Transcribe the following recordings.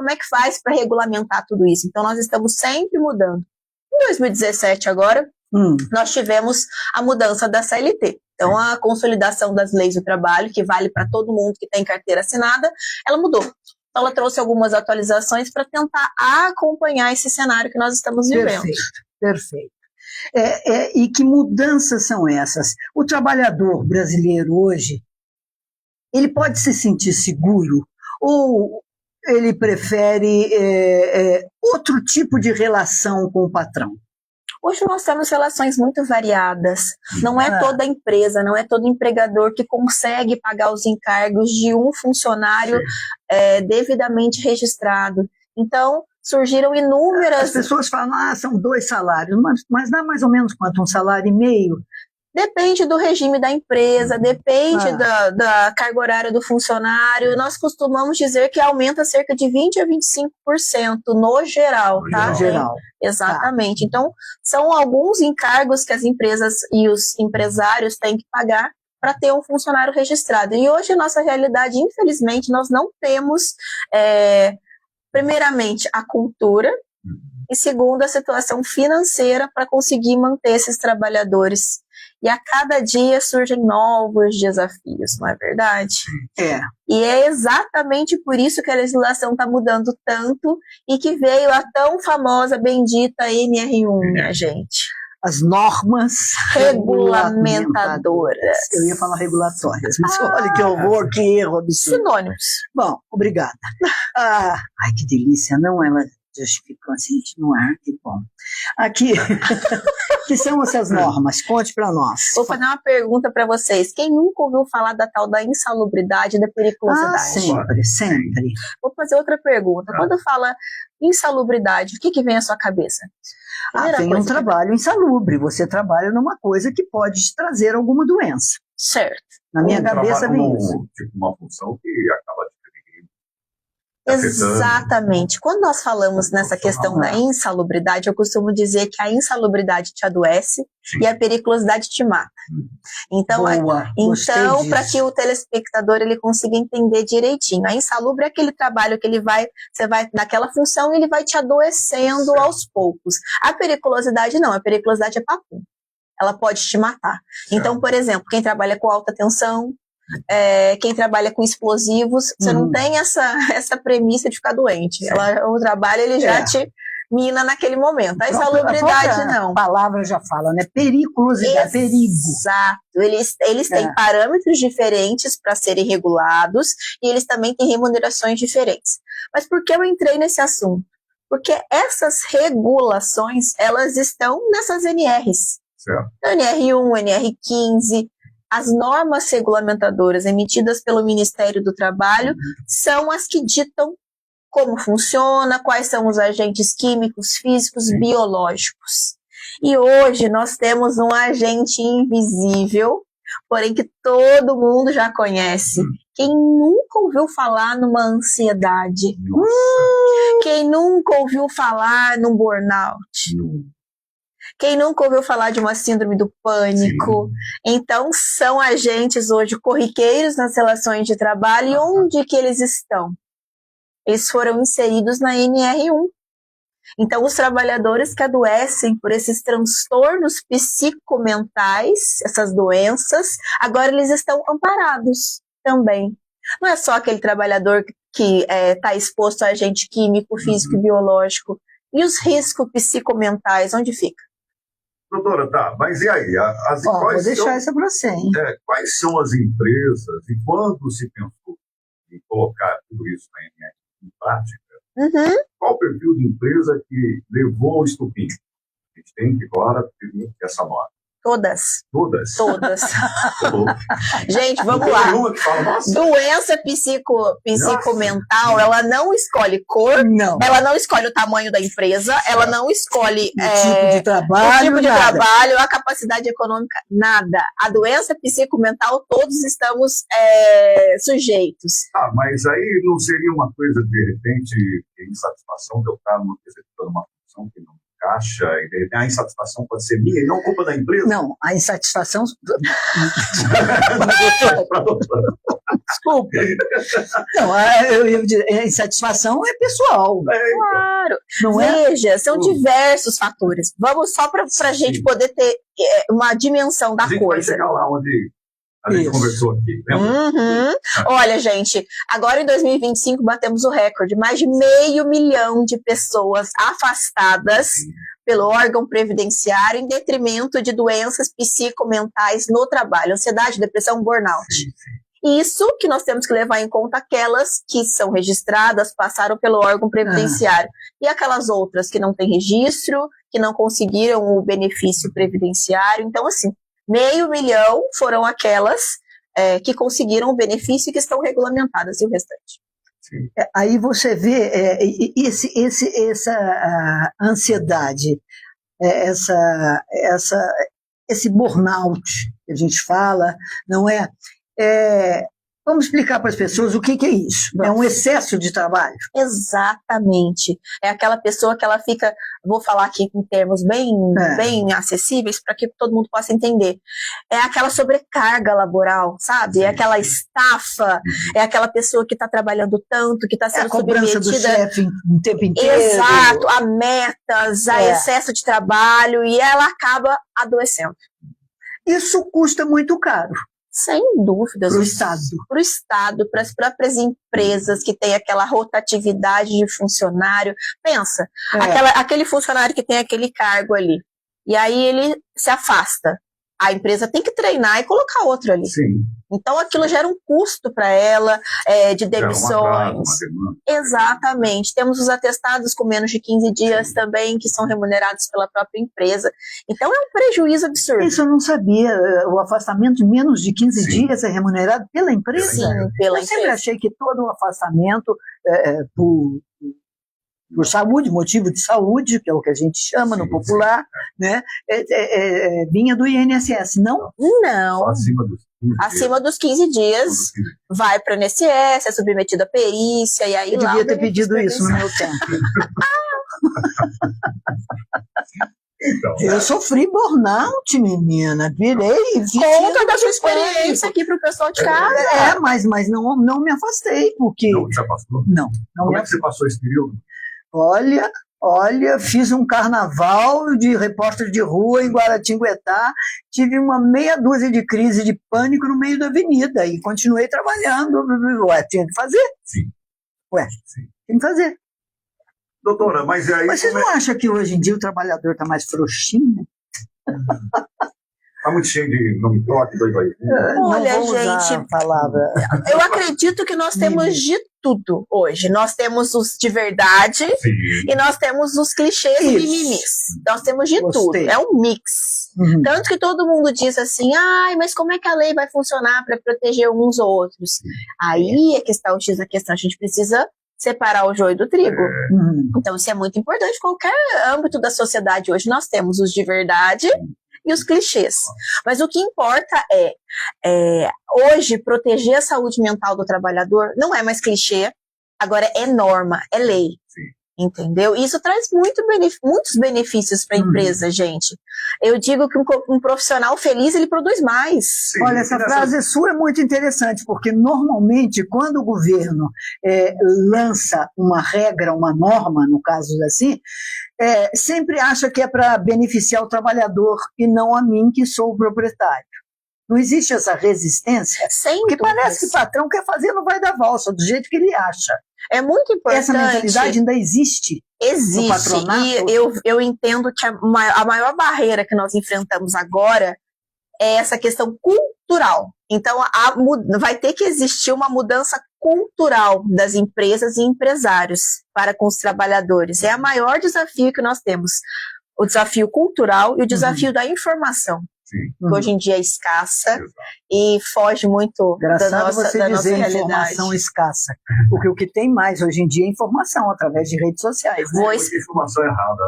como é que faz para regulamentar tudo isso. Então, nós estamos sempre mudando. Em 2017, agora, nós tivemos a mudança da CLT. Então, a consolidação das leis do trabalho, que vale para todo mundo que tem carteira assinada, ela mudou. Então, ela trouxe algumas atualizações para tentar acompanhar esse cenário que nós estamos vivendo. Perfeito. E que mudanças são essas? O trabalhador brasileiro hoje, ele pode se sentir seguro ou ele prefere outro tipo de relação com o patrão? Hoje nós temos relações muito variadas. Não é toda empresa, não é todo empregador que consegue pagar os encargos de um funcionário devidamente registrado. Então, surgiram inúmeras... As pessoas falam, são 2 salários, mas dá mais ou menos quanto? 1,5 salário? Depende do regime da empresa, depende da carga horária do funcionário. Nós costumamos dizer que aumenta cerca de 20% a 25% no geral, tá? No geral. Exatamente. Então, são alguns encargos que as empresas e os empresários têm que pagar para ter um funcionário registrado. E hoje, a nossa realidade, infelizmente, nós não temos, primeiramente, a cultura, e segundo, a situação financeira para conseguir manter esses trabalhadores. E a cada dia surgem novos desafios, não é verdade? E é exatamente por isso que a legislação está mudando tanto e que veio a tão famosa, bendita NR1, minha gente. As normas regulamentadoras. Eu ia falar regulatórias, mas olha que horror, que erro absurdo. Sinônimos. Bom, obrigada. Ai, que delícia, não ela justificou assim no ar, que bom. Aqui, que são essas normas? Conte para nós. Vou fazer uma pergunta para vocês. Quem nunca ouviu falar da tal da insalubridade e da periculosidade? Sempre. Vou fazer outra pergunta. Quando fala insalubridade, o que vem à sua cabeça? Tem um trabalho insalubre. Você trabalha numa coisa que pode te trazer alguma doença. Certo. Na minha cabeça vem isso. Tipo uma função que acaba de Exatamente. Quando nós falamos nessa questão da insalubridade, eu costumo dizer que a insalubridade te adoece e a periculosidade te mata. Então, para que o telespectador ele consiga entender direitinho, a insalubre é aquele trabalho que você vai naquela função e ele vai te adoecendo aos poucos. A periculosidade não, a periculosidade é papum. Ela pode te matar. Então, por exemplo, quem trabalha com alta tensão, quem trabalha com explosivos, você não tem essa premissa de ficar doente. O trabalho ele já te mina naquele momento. A insalubridade não. A palavra já fala, né? Periculosidade, perigo. Exato. Eles têm parâmetros diferentes para serem regulados e eles também têm remunerações diferentes. Mas por que eu entrei nesse assunto? Porque essas regulações, elas estão nessas NRs. Certo. NR1, NR15, as normas regulamentadoras emitidas pelo Ministério do Trabalho são as que ditam como funciona, quais são os agentes químicos, físicos, biológicos. E hoje nós temos um agente invisível, porém que todo mundo já conhece. Quem nunca ouviu falar numa ansiedade? Quem nunca ouviu falar num burnout? Quem nunca ouviu falar de uma síndrome do pânico? Sim. Então, são agentes hoje corriqueiros nas relações de trabalho. E onde que eles estão? Eles foram inseridos na NR1. Então, os trabalhadores que adoecem por esses transtornos psicomentais, essas doenças, agora eles estão amparados também. Não é só aquele trabalhador que está exposto a agente químico, físico e biológico. E os riscos psicomentais, onde fica? Doutora, mas e aí? Vou deixar isso para você, hein? Quais são as empresas e quando se pensou em colocar tudo isso em prática? Qual o perfil de empresa que levou ao estupim? A gente tem que agora ter essa norma. Todas. Todas? Todas. Gente, vamos lá. Doença psicomental, ela não escolhe cor, ela não escolhe o tamanho da empresa, ela não escolhe o tipo de trabalho, a capacidade econômica, nada. A doença psicomental, todos estamos sujeitos. Mas aí não seria uma coisa, de repente, insatisfação de eu estar executando uma função que não caixa, e a insatisfação pode ser minha e não culpa da empresa? Não, a insatisfação... Desculpa. Não, eu ia dizer, a insatisfação é pessoal. Claro. Não Veja, são diversos fatores. Vamos só para a gente poder ter uma dimensão da a gente coisa. Vai chegar lá onde a gente conversou aqui, lembra? Olha, gente, agora em 2025 batemos o recorde. Mais de 500 mil de pessoas afastadas pelo órgão previdenciário em detrimento de doenças psicomentais no trabalho, ansiedade, depressão, burnout. Isso que nós temos que levar em conta aquelas que são registradas, passaram pelo órgão previdenciário. E aquelas outras que não têm registro, que não conseguiram o benefício previdenciário. Então, assim, 500 mil foram aquelas que conseguiram o benefício e que estão regulamentadas, e o restante. Aí você vê essa ansiedade, esse burnout que a gente fala, não é? Vamos explicar para as pessoas o que é isso. É um excesso de trabalho. Exatamente. É aquela pessoa que ela fica, vou falar aqui em termos bem acessíveis para que todo mundo possa entender. É aquela sobrecarga laboral, sabe? É aquela estafa, é aquela pessoa que está trabalhando tanto, que está sendo submetida. Do chefe o tempo inteiro. Exato, a metas, a excesso de trabalho, e ela acaba adoecendo. Isso custa muito caro. Sem dúvidas. Para o Estado. Para o Estado, para as próprias empresas que têm aquela rotatividade de funcionário. Pensa, aquele funcionário que tem aquele cargo ali, e aí ele se afasta. A empresa tem que treinar e colocar outro ali. Sim. Então aquilo gera um custo para ela, de demissões. Exatamente. Temos os atestados com menos de 15 dias também, que são remunerados pela própria empresa. Então é um prejuízo absurdo. Isso eu não sabia. O afastamento de menos de 15 dias é remunerado pela empresa? Sim, pela empresa. Eu sempre achei que todo o afastamento por saúde, motivo de saúde, que é o que a gente chama no popular, né? Vinha do INSS, não? Não. Acima dos 15 dias, vai para o INSS, é submetido à perícia, e aí eu devia ter pedido isso no meu tempo. Então, eu sofri burnout, menina. Conta da sua experiência aqui para o pessoal de casa. Mas não me afastei, porque... Não se afastou? Não. Como é que você passou esse período? Olha, fiz um carnaval de repórter de rua em Guaratinguetá, tive uma meia dúzia de crise de pânico no meio da avenida e continuei trabalhando. Tinha que fazer. Sim. Tinha que fazer. Doutora, mas aí... Mas você não acha que hoje em dia o trabalhador está mais frouxinho? Está muito cheio de não me toque, dois vai. Olha, gente, eu acredito que nós temos de tudo hoje. Nós temos os de verdade e nós temos os clichês e mimimis. Nós temos de tudo. É um mix. Tanto que todo mundo diz assim, mas como é que a lei vai funcionar para proteger uns ou outros? Aí é que está o X da questão. A gente precisa separar o joio do trigo. Então isso é muito importante. Em qualquer âmbito da sociedade hoje nós temos os de verdade e os clichês. Mas o que importa hoje, proteger a saúde mental do trabalhador não é mais clichê, agora é norma, é lei. Entendeu? Isso traz muitos benefícios para a empresa, gente. Eu digo que um profissional feliz, ele produz mais. Olha, essa frase sua é muito interessante, porque normalmente quando o governo lança uma regra, uma norma, no caso assim, sempre acha que é para beneficiar o trabalhador e não a mim, que sou o proprietário. Não existe essa resistência, porque parece que o patrão quer fazer, não vai dar valsa, do jeito que ele acha. É muito importante. Essa mentalidade ainda existe. Existe. No patronato. E eu entendo que a maior barreira que nós enfrentamos agora é essa questão cultural. Então, vai ter que existir uma mudança cultural das empresas e empresários para com os trabalhadores. É o maior desafio que nós temos. O desafio cultural e o desafio da informação. Que hoje em dia é escassa e foge muito da nossa realidade. Informação escassa, porque o que tem mais hoje em dia é informação através de redes sociais. Informação errada.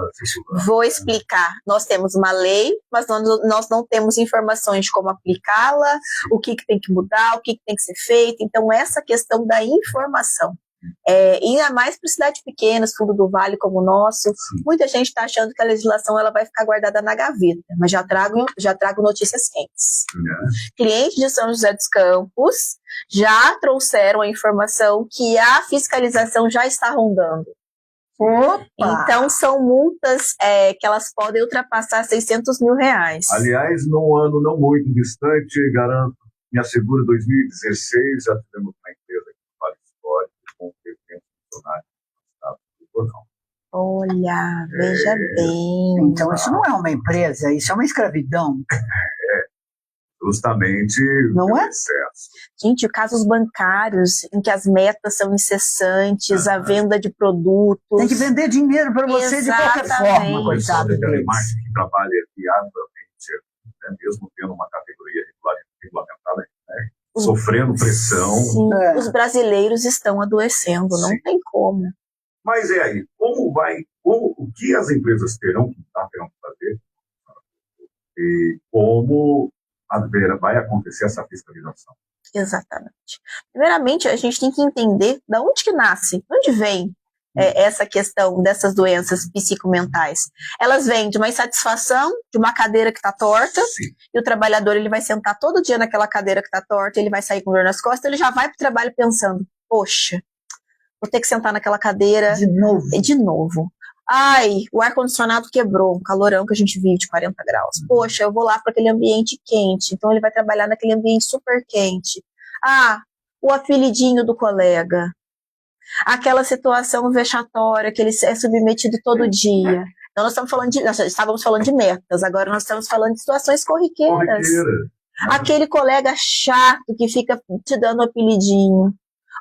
Vou explicar. Nós temos uma lei, mas nós não temos informações de como aplicá-la, o que tem que mudar, o que tem que ser feito. Então, essa questão da informação. Ainda mais para cidades pequenas, fundo do vale como o nosso. Sim. Muita gente está achando que a legislação ela vai ficar guardada na gaveta, mas já trago notícias quentes. Clientes de São José dos Campos já trouxeram a informação que a fiscalização já está rondando. Opa! Então, são multas que elas podem ultrapassar R$600 mil. Aliás, num ano não muito distante, garanto, me asseguro, 2016, já tivemos uma empresa aqui no Vale Histórico com 300 funcionários no estado do Bornão. Olha, veja bem. Então, isso não é uma empresa, isso é uma escravidão. Justamente não é? Excesso. Gente, casos bancários em que as metas são incessantes, a venda de produtos. Tem que vender dinheiro para você. Exatamente. De qualquer forma, coitado deles. Telemarketing que trabalha viavelmente, né, mesmo tendo uma categoria regulamentada, né, sofrendo pressão. Sim, os brasileiros estão adoecendo, não tem como. Mas aí, o que as empresas terão que fazer e como vai acontecer essa fiscalização? Exatamente. Primeiramente, a gente tem que entender de onde que nasce, de onde vem essa questão dessas doenças psicomentais. Elas vêm de uma insatisfação, de uma cadeira que está torta, e o trabalhador ele vai sentar todo dia naquela cadeira que está torta, ele vai sair com dor nas costas, ele já vai para o trabalho pensando, poxa, vou ter que sentar naquela cadeira de novo. Ai, o ar-condicionado quebrou, um calorão que a gente vive de 40 graus. Poxa, eu vou lá para aquele ambiente quente, então ele vai trabalhar naquele ambiente super quente. Ah, o apelidinho do colega. Aquela situação vexatória que ele é submetido todo dia. Então nós estávamos falando de metas, agora nós estamos falando de situações corriqueiras. Aquele colega chato que fica te dando apelidinho.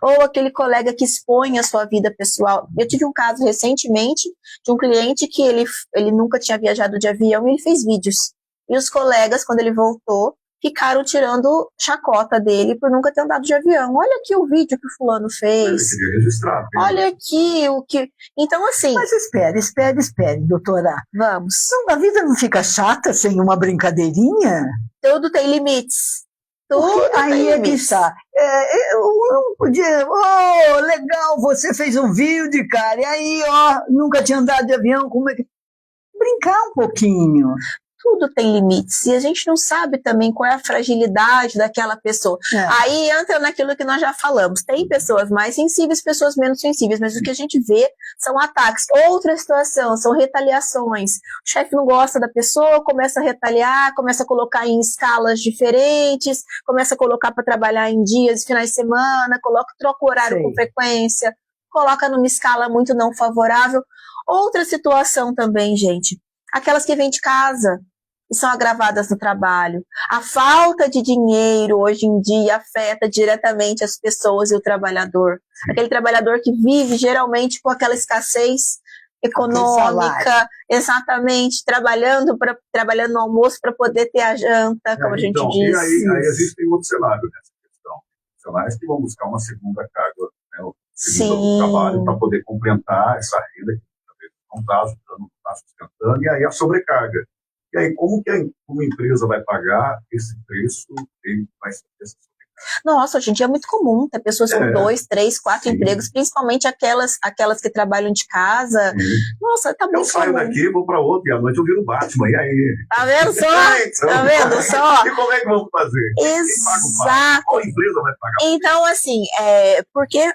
Ou aquele colega que expõe a sua vida pessoal. Eu tive um caso recentemente de um cliente que ele nunca tinha viajado de avião e ele fez vídeos. E os colegas, quando ele voltou, ficaram tirando chacota dele por nunca ter andado de avião. Olha aqui o vídeo que o fulano fez. Ele queria registrar. Olha aqui o que... Então, assim... Mas espere, doutora. Vamos. A vida não fica chata sem uma brincadeirinha? Tudo tem limites. Aí é que está. Eu não podia. Oh, legal, você fez um vídeo, cara. E aí, nunca tinha andado de avião. Como é que. Brincar um pouquinho. Tudo tem limites. E a gente não sabe também qual é a fragilidade daquela pessoa. Aí entra naquilo que nós já falamos. Tem pessoas mais sensíveis, pessoas menos sensíveis, mas o que a gente vê são ataques. Outra situação, são retaliações. O chefe não gosta da pessoa, começa a retaliar, começa a colocar em escalas diferentes, começa a colocar para trabalhar em dias, finais de semana, troca o horário com frequência, coloca numa escala muito não favorável. Outra situação também, gente, aquelas que vêm de casa e são agravadas no trabalho. A falta de dinheiro hoje em dia afeta diretamente as pessoas e o trabalhador. Aquele trabalhador que vive geralmente com aquela escassez econômica, exatamente, trabalhando no almoço para poder ter a janta, como a gente diz. E aí existe outro cenário nessa questão. Cenários que vão buscar uma segunda carga, né, o segundo trabalho, para poder complementar essa renda que não está ajudando, não está sustentando, e aí a sobrecarga. E aí, como que uma empresa vai pagar esse preço e vai ser essa sobrecarga? Nossa, hoje em dia é muito comum ter pessoas com 2, 3, 4 empregos, principalmente aquelas que trabalham de casa. Nossa, tá muito comum. Eu saio daqui, vou para outro, e à noite eu viro Batman, e aí? Tá vendo só? Tá vendo só? E como é que vamos fazer? Exato. Qual empresa vai pagar? Então, assim, por que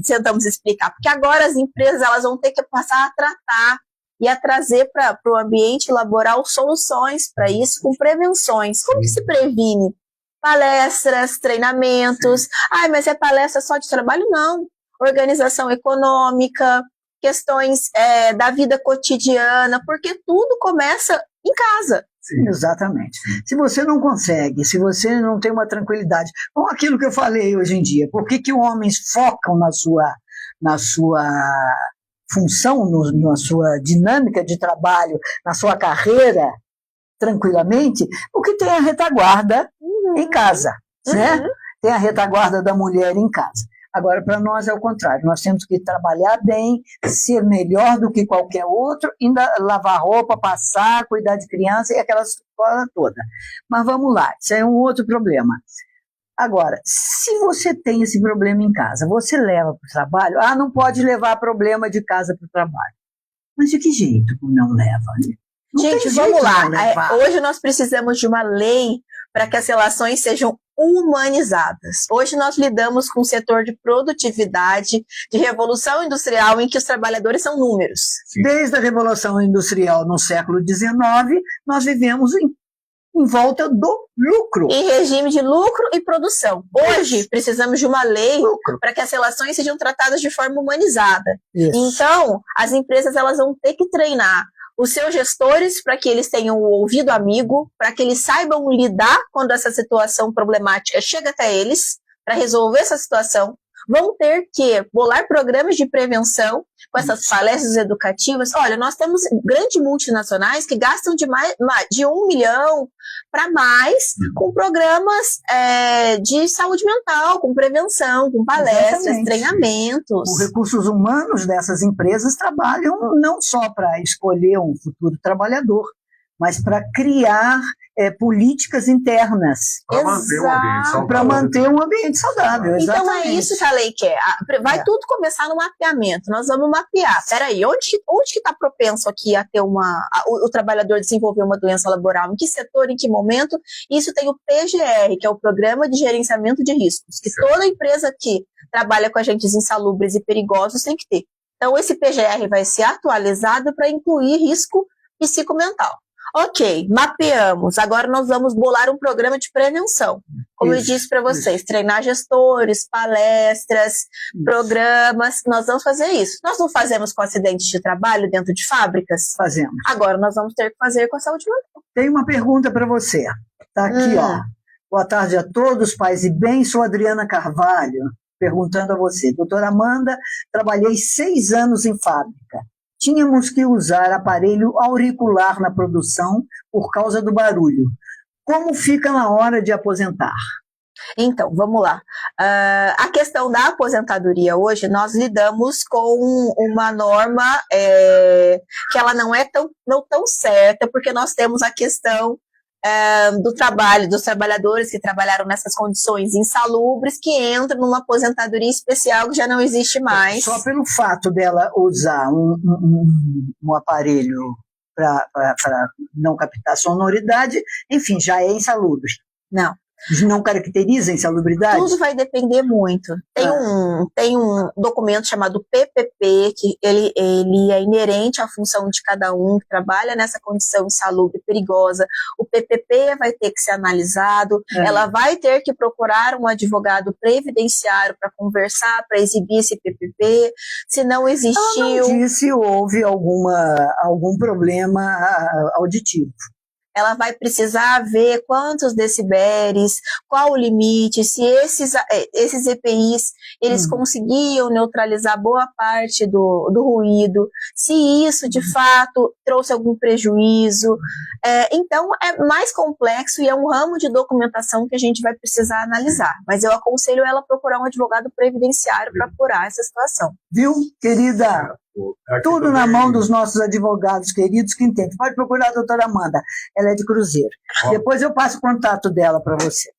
tentamos explicar? Porque agora as empresas elas vão ter que passar a tratar e a trazer para o ambiente laboral soluções para isso, com prevenções. Como que se previne? Palestras, treinamentos. Mas é palestra só de trabalho? Não. Organização econômica, questões da vida cotidiana, porque tudo começa em casa. Sim. Exatamente. Se você não consegue, se você não tem uma tranquilidade, com aquilo que eu falei hoje em dia, por que homens focam na sua função, na sua dinâmica de trabalho, na sua carreira, tranquilamente? Porque tem a retaguarda em casa, né? Tem a retaguarda da mulher em casa. Agora, para nós é o contrário, nós temos que trabalhar bem, ser melhor do que qualquer outro, ainda lavar roupa, passar, cuidar de criança e aquela coisa toda. Mas vamos lá, isso é um outro problema. Agora, se você tem esse problema em casa, você leva para o trabalho? Ah, não pode levar problema de casa para o trabalho. Mas de que jeito não leva? Não Gente, vamos lá. Hoje nós precisamos de uma lei para que as relações sejam humanizadas. Hoje nós lidamos com um setor de produtividade, de revolução industrial, em que os trabalhadores são números. Desde a Revolução Industrial no século XIX, nós vivemos em volta do lucro. Em regime de lucro e produção. Hoje, precisamos de uma lei para que as relações sejam tratadas de forma humanizada. Isso. Então, as empresas elas vão ter que treinar os seus gestores para que eles tenham o ouvido amigo, para que eles saibam lidar quando essa situação problemática chega até eles, para resolver essa situação. Vão ter que bolar programas de prevenção com essas palestras educativas. Olha, nós temos grandes multinacionais que gastam de 1 milhão para mais com programas de saúde mental, com prevenção, com palestras, Exatamente. Treinamentos. Os recursos humanos dessas empresas trabalham não só para escolher um futuro trabalhador, mas para criar políticas internas. Para manter um ambiente saudável. Para manter um ambiente saudável, exatamente. Então é isso que a lei quer. Vai tudo começar no mapeamento. Nós vamos mapear. Peraí, onde que está propenso aqui a ter o trabalhador desenvolver uma doença laboral? Em que setor, em que momento? Isso tem o PGR, que é o Programa de Gerenciamento de Riscos, que toda empresa que trabalha com agentes insalubres e perigosos tem que ter. Então esse PGR vai ser atualizado para incluir risco psicomental. Ok, mapeamos. Agora nós vamos bolar um programa de prevenção. Como eu disse para vocês, treinar gestores, palestras, programas. Nós vamos fazer isso. Nós não fazemos com acidentes de trabalho dentro de fábricas? Fazemos. Agora nós vamos ter que fazer com a saúde mental. Tem uma pergunta para você. Está aqui, ó. Boa tarde a todos, paz e bem. Sou Adriana Carvalho, perguntando a você. Doutora Amanda, trabalhei 6 anos em fábrica. Tínhamos que usar aparelho auricular na produção por causa do barulho. Como fica na hora de aposentar? Então, vamos lá. A questão da aposentadoria hoje, nós lidamos com uma norma que ela não é tão certa, porque nós temos a questão do trabalho, dos trabalhadores que trabalharam nessas condições insalubres, que entram numa aposentadoria especial que já não existe mais. Só pelo fato dela usar um aparelho para não captar sonoridade, enfim, já é insalubre. Não caracteriza a insalubridade? Tudo vai depender muito. Tem um documento chamado PPP, que ele é inerente à função de cada um, que trabalha nessa condição insalubre perigosa. O PPP vai ter que ser analisado, ela vai ter que procurar um advogado previdenciário para conversar, para exibir esse PPP. Se não existiu... Ela não disse se houve algum problema auditivo. Ela vai precisar ver quantos decibéis, qual o limite, se esses EPIs eles conseguiam neutralizar boa parte do ruído, se isso de fato trouxe algum prejuízo. Então é mais complexo e é um ramo de documentação que a gente vai precisar analisar. Mas eu aconselho ela a procurar um advogado previdenciário para apurar essa situação. Viu, querida? Tudo na mão dos nossos advogados queridos que entendem. Pode procurar a doutora Amanda, ela é de Cruzeiro. Depois eu passo o contato dela para vocês.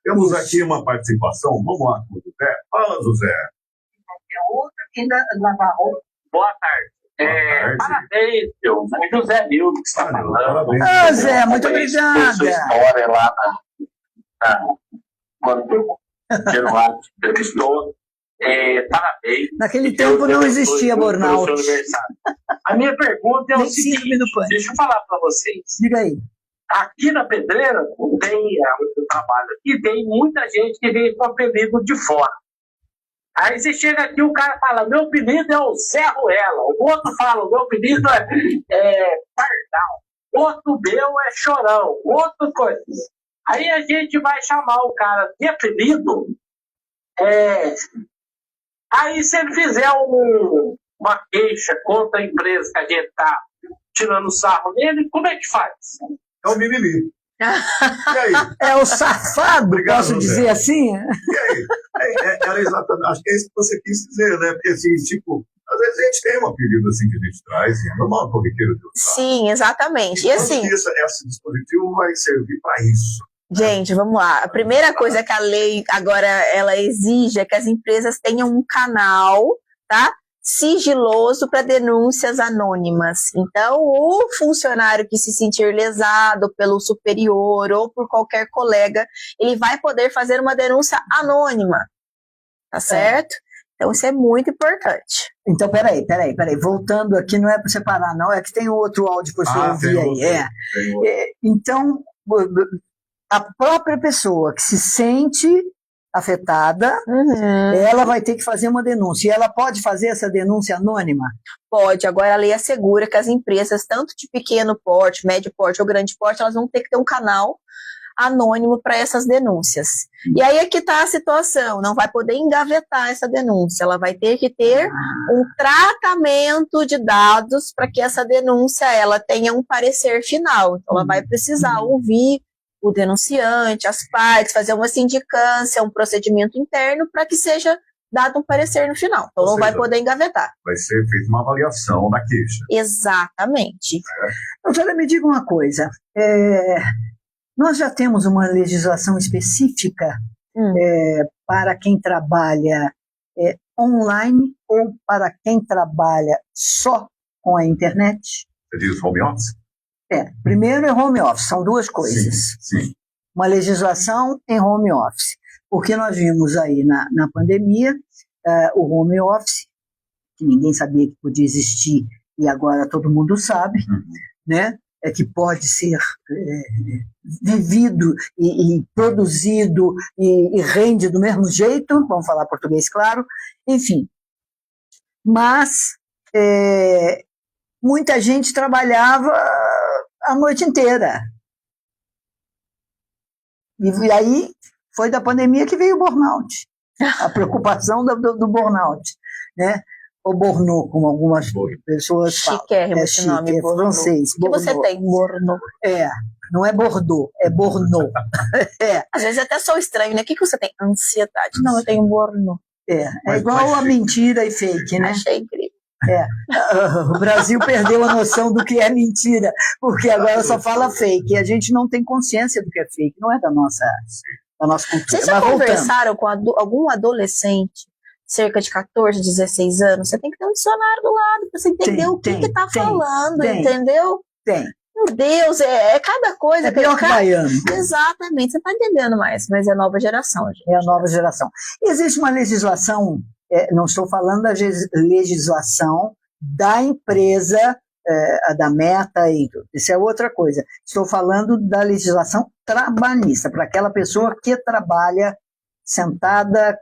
Temos aqui uma participação, vamos lá com o José. Fala, José. Boa tarde. Parabéns, o José Nildo que está falando. Zé, muito obrigada. Sua história lá quando Januário entrevistou. Parabéns. Naquele tempo não existia burnout. A minha pergunta é o seguinte, deixa eu falar para vocês. Diga aí. Aqui na Pedreira, eu trabalho aqui, tem muita gente que vem com apelido de fora. Aí você chega aqui, o cara fala, meu apelido é o Zé Ruela. O outro fala, meu apelido é Pardal. Outro meu é Chorão. Outra coisa. Aí a gente vai chamar o cara de apelido. Aí se ele fizer uma queixa contra a empresa que a gente está tirando sarro nele, como é que faz? É o mimimi. E aí? É o safado, obrigado, posso dizer assim? E aí? Era exatamente, acho que é isso que você quis dizer, né? Porque assim, tipo, às vezes a gente tem um apelido assim que a gente traz, e é normal, corriqueiro de usar. Sim, exatamente. E assim, esse dispositivo vai servir para isso. Gente, vamos lá. A primeira coisa que a lei agora ela exige é que as empresas tenham um canal, tá? Sigiloso para denúncias anônimas. Então, o funcionário que se sentir lesado pelo superior ou por qualquer colega, ele vai poder fazer uma denúncia anônima, tá certo? Então, isso é muito importante. Então, peraí. Voltando aqui, não é para separar, não. É que tem outro áudio que você ouvir aí. Então, a própria pessoa que se sente afetada, ela vai ter que fazer uma denúncia. E ela pode fazer essa denúncia anônima? Pode. Agora, a lei assegura que as empresas, tanto de pequeno porte, médio porte ou grande porte, elas vão ter que ter um canal anônimo para essas denúncias. E aí é que está a situação, não vai poder engavetar essa denúncia, ela vai ter que ter um tratamento de dados para que essa denúncia ela tenha um parecer final. Então ela vai precisar ouvir o denunciante, as partes, fazer uma sindicância, um procedimento interno para que seja dado um parecer no final. Então não vai poder engavetar. Vai ser feita uma avaliação da queixa. Exatamente. Doutora, me diga uma coisa. Nós já temos uma legislação específica para quem trabalha online ou para quem trabalha só com a internet? Você diz home office? Primeiro é home office, são duas coisas. Sim. Uma legislação em home office. Porque nós vimos aí na pandemia o home office, que ninguém sabia que podia existir e agora todo mundo sabe, né? Que pode ser vivido e produzido e rende do mesmo jeito, vamos falar português claro, enfim. Mas muita gente trabalhava a noite inteira. E aí foi da pandemia que veio o burnout, a preocupação do burnout, né? Ou Bornô, como algumas pessoas falam. Chiquérrimo esse nome, francês. O que você tem, Bornô? Não é Bordeaux, é Bornô. Às vezes até sou estranho, né? O que você tem? Ansiedade. Não, eu tenho Bornô. É igual a mentira e fake, né? Achei incrível. O Brasil perdeu a noção do que é mentira, porque agora só fala fake, e a gente não tem consciência do que é fake, não é da nossa cultura. Vocês já conversaram com algum adolescente, cerca de 14, 16 anos? Você tem que ter um dicionário do lado para você entender o que está falando, entendeu? Tem. Meu Deus, é cada coisa. É pior que baiano. Exatamente, você está entendendo mais, mas é a nova geração, gente. É a nova geração. Existe uma legislação, não estou falando da legislação da empresa, da Meta, e tudo. Isso é outra coisa. Estou falando da legislação trabalhista, para aquela pessoa que trabalha sentada.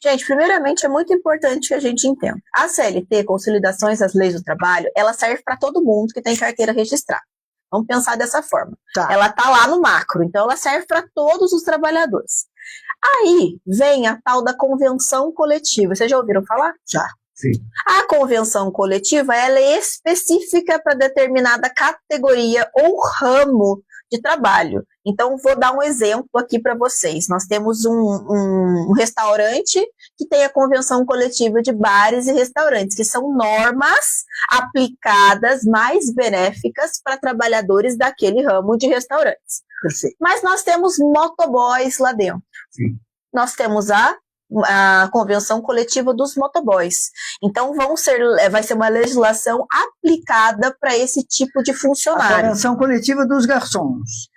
Gente, primeiramente é muito importante que a gente entenda. A CLT, Consolidações das Leis do Trabalho, ela serve para todo mundo que tem carteira registrada. Vamos pensar dessa forma. Tá. Ela está lá no macro, então ela serve para todos os trabalhadores. Aí vem a tal da convenção coletiva. Vocês já ouviram falar? Já. Sim. A convenção coletiva ela é específica para determinada categoria ou ramo de trabalho. Então, vou dar um exemplo aqui para vocês. Nós temos um restaurante que tem a convenção coletiva de bares e restaurantes, que são normas aplicadas mais benéficas para trabalhadores daquele ramo de restaurantes. Perfeito. Mas nós temos motoboys lá dentro. Sim. Nós temos a convenção coletiva dos motoboys. Então, vai ser uma legislação aplicada para esse tipo de funcionário. A convenção coletiva dos garçons.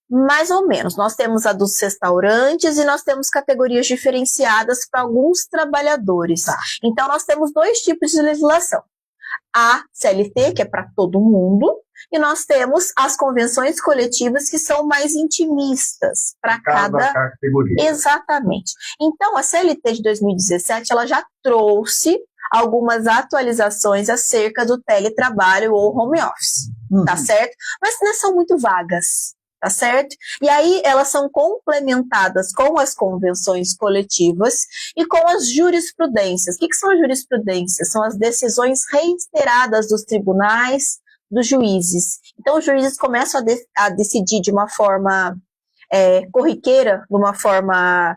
Mais ou menos. Nós temos a dos restaurantes e nós temos categorias diferenciadas para alguns trabalhadores. Tá. Então, nós temos dois tipos de legislação. A CLT, que é para todo mundo, e nós temos as convenções coletivas que são mais intimistas para cada categoria. Exatamente. Então, a CLT de 2017, ela já trouxe algumas atualizações acerca do teletrabalho ou home office, tá certo? Mas não são muito vagas, tá certo? E aí elas são complementadas com as convenções coletivas e com as jurisprudências. O que são as jurisprudências? São as decisões reiteradas dos tribunais, dos juízes. Então, os juízes começam a decidir de uma forma corriqueira, de uma forma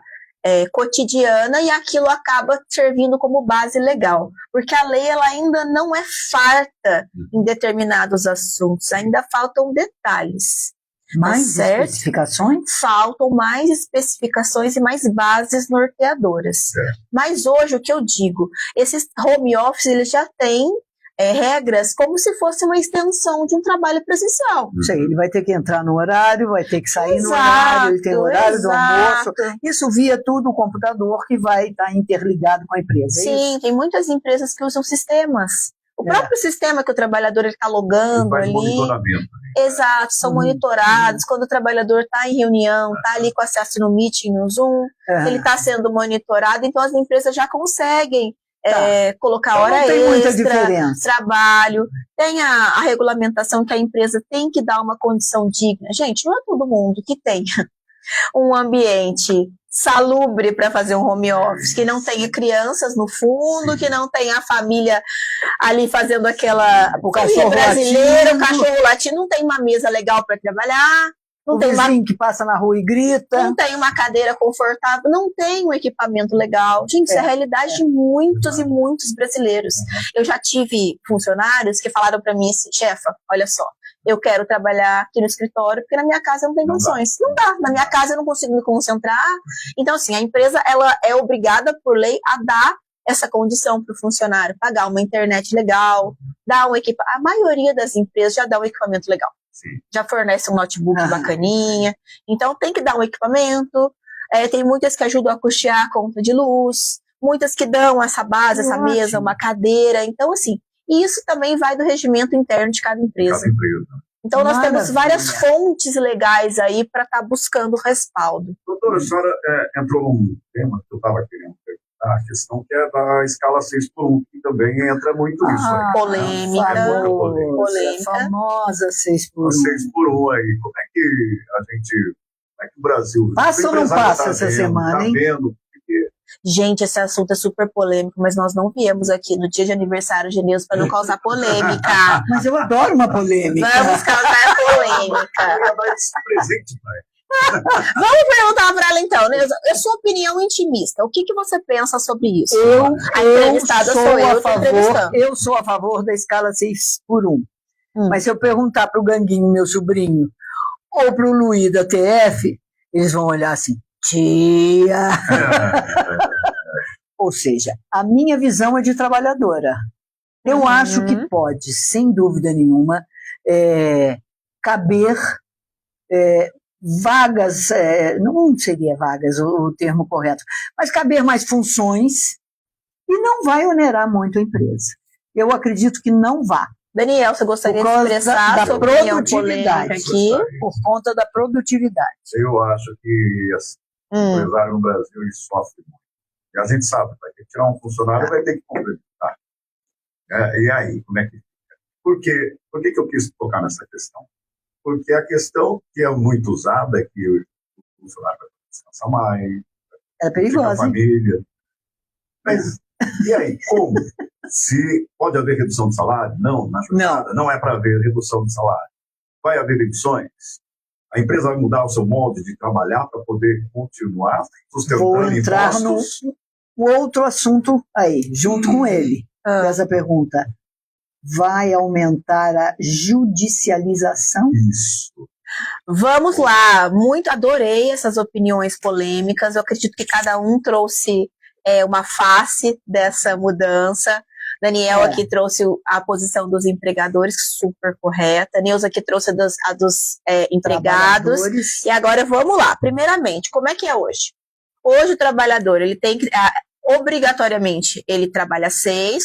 cotidiana, e aquilo acaba servindo como base legal. Porque a lei ela ainda não é farta em determinados assuntos, ainda faltam detalhes. Mais especificações? Faltam mais especificações e mais bases norteadoras. Mas hoje, o que eu digo, esses home office, eles já têm regras como se fosse uma extensão de um trabalho presencial. Isso aí, ele vai ter que entrar no horário, vai ter que sair no horário, ele tem o horário do almoço. Isso via tudo o computador que vai estar interligado com a empresa. Sim, tem muitas empresas que usam sistemas. O próprio sistema que o trabalhor está logando ali. Monitoramento. Exato, são monitorados. Quando o trabalhador está em reunião, está ali com acesso no Meeting, no Zoom, ele está sendo monitorado, então as empresas já conseguem colocar então, hora extra, trabalho. Tem a regulamentação que a empresa tem que dar uma condição digna. Gente, não é todo mundo que tem um ambiente salubre para fazer um home office, que não tenha crianças no fundo, que não tenha a família ali fazendo o cachorro brasileiro, o cachorro latino, não tem uma mesa legal para trabalhar, não tem vizinho que passa na rua e grita, não tem uma cadeira confortável, não tem um equipamento legal. Gente, isso é a realidade de muitos e muitos brasileiros. Eu já tive funcionários que falaram para mim assim, chefa, olha só, eu quero trabalhar aqui no escritório, porque na minha casa não tem condições. Não dá. Na minha casa eu não consigo me concentrar. Então, assim, a empresa ela é obrigada por lei a dar essa condição para o funcionário, pagar uma internet legal, dar um equipamento. A maioria das empresas já dá um equipamento legal. Sim. Já fornece um notebook bacaninha. Então, tem que dar um equipamento. Tem muitas que ajudam a custear a conta de luz, muitas que dão essa base, essa mesa, uma cadeira. Então, assim, e isso também vai do regimento interno de cada empresa. Então, nós temos várias fontes legais aí para estar buscando respaldo. Doutora, a senhora entrou num tema que eu estava querendo perguntar, a questão que é da escala 6x1, que também entra muito isso. Polêmica. Polêmica. Famosa 6x1. A 6x1 aí, como é que o Brasil... Passa ou não passa essa semana, hein? Vendo, gente, esse assunto é super polêmico, mas nós não viemos aqui no dia de aniversário de Neuza para não causar polêmica. Mas eu adoro uma polêmica. Vamos causar polêmica. Vamos perguntar para ela então, Neuza, a sua opinião intimista, o que você pensa sobre isso? Eu sou a favor da escala 6x1. Mas se eu perguntar para o Ganguinho, meu sobrinho, ou para o Luiz da TF, eles vão olhar assim, tia. Ou seja, a minha visão é de trabalhadora. Eu acho que pode, sem dúvida nenhuma, caber vagas, não seria vagas o termo correto, mas caber mais funções e não vai onerar muito a empresa. Eu acredito que não vá. Daniel, você gostaria de expressar da sua opinião produtividade aqui? Por conta da produtividade. Eu acho que o empresário no Brasil ele sofre muito. E a gente sabe, vai ter que tirar um funcionário e vai ter que complementar. E aí, como é que fica? Por que eu quis tocar nessa questão? Porque a questão que é muito usada é que o funcionário vai descansar mais, é perigosa, a família. Mas, e aí, como? Se pode haver redução de salário? Não, na jornada não é para haver redução de salário. Vai haver reduções? A empresa vai mudar o seu modo de trabalhar para poder continuar sustentando impostos? Vou entrar no outro assunto aí, junto com ele, essa pergunta. Vai aumentar a judicialização? Isso. Vamos lá, adorei essas opiniões polêmicas, eu acredito que cada um trouxe uma face dessa mudança. Daniel aqui trouxe a posição dos empregadores, super correta. Neuza aqui trouxe a dos empregados. E agora vamos lá. Primeiramente, como é que é hoje? Hoje o trabalhador, ele tem que, obrigatoriamente, ele trabalha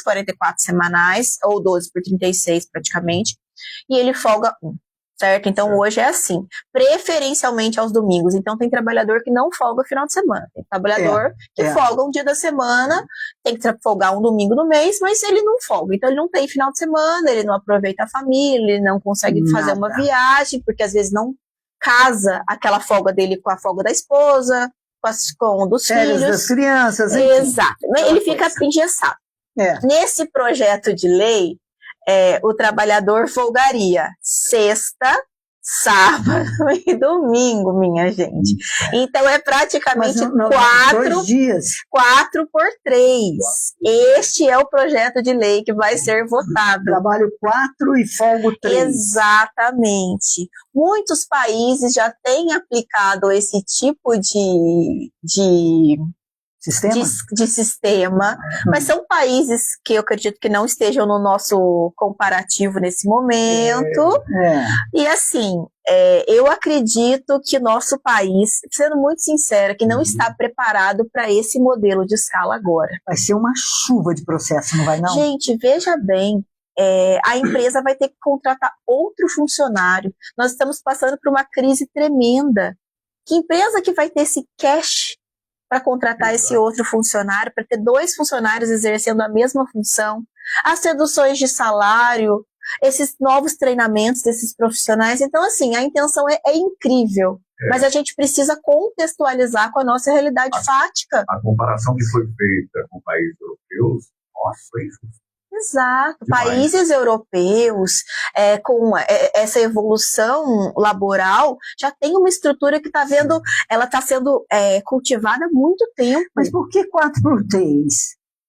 44 semanais, ou 12 por 36 praticamente, e ele folga 1. Certo? Então, hoje é assim, preferencialmente aos domingos. Então, tem trabalhador que não folga final de semana. Tem trabalhador que folga um dia da semana, tem que folgar um domingo no mês, mas ele não folga. Então, ele não tem final de semana, ele não aproveita a família, ele não consegue fazer uma viagem, porque às vezes não casa aquela folga dele com a folga da esposa, com dos filhos. Das crianças. Exato. Ele fica engessado. Nesse projeto de lei, o trabalhador folgaria sexta, sábado e domingo, minha gente. Então é praticamente 2 dias. 4 por 3. Este é o projeto de lei que vai ser votado. Trabalho 4 e folgo 3. Exatamente. Muitos países já têm aplicado esse tipo de sistema, mas são países que eu acredito que não estejam no nosso comparativo nesse momento. E assim, eu acredito que o nosso país, sendo muito sincera, que não está preparado para esse modelo de escala agora. Vai ser uma chuva de processo, não vai não? Gente, veja bem, a empresa vai ter que contratar outro funcionário. Nós estamos passando por uma crise tremenda. Que empresa que vai ter esse cash para contratar esse outro funcionário, para ter 2 funcionários exercendo a mesma função? As reduções de salário, esses novos treinamentos desses profissionais. Então, assim, a intenção é incrível, mas a gente precisa contextualizar com a nossa realidade fática. A comparação que foi feita com países europeus, nossa, foi injusto. Exato. Demais. Países europeus, com essa evolução laboral, já tem uma estrutura que ela está sendo cultivada há muito tempo. Mas por que 4 por 3?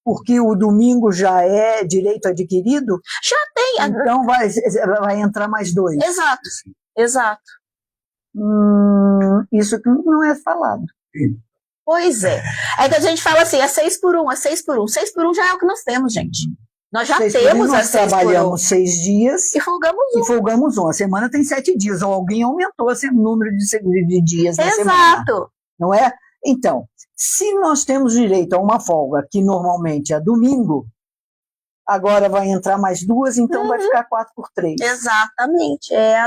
Porque o domingo já é direito adquirido? Já tem. Então vai entrar mais 2. Exato. Isso que não é falado. Sim. Pois é. É que a gente fala assim, é 6 por 1, é 6 por 1. 6 por 1 já é o que nós temos, gente. Nós já temos a 6 por 1. Nós trabalhamos 6 dias e folgamos 1. A semana tem 7 dias, ou alguém aumentou o número de dias na semana. Exato. Não é? Então, se nós temos direito a uma folga, que normalmente é domingo, agora vai entrar mais 2, então vai ficar 4 por 3. Exatamente, é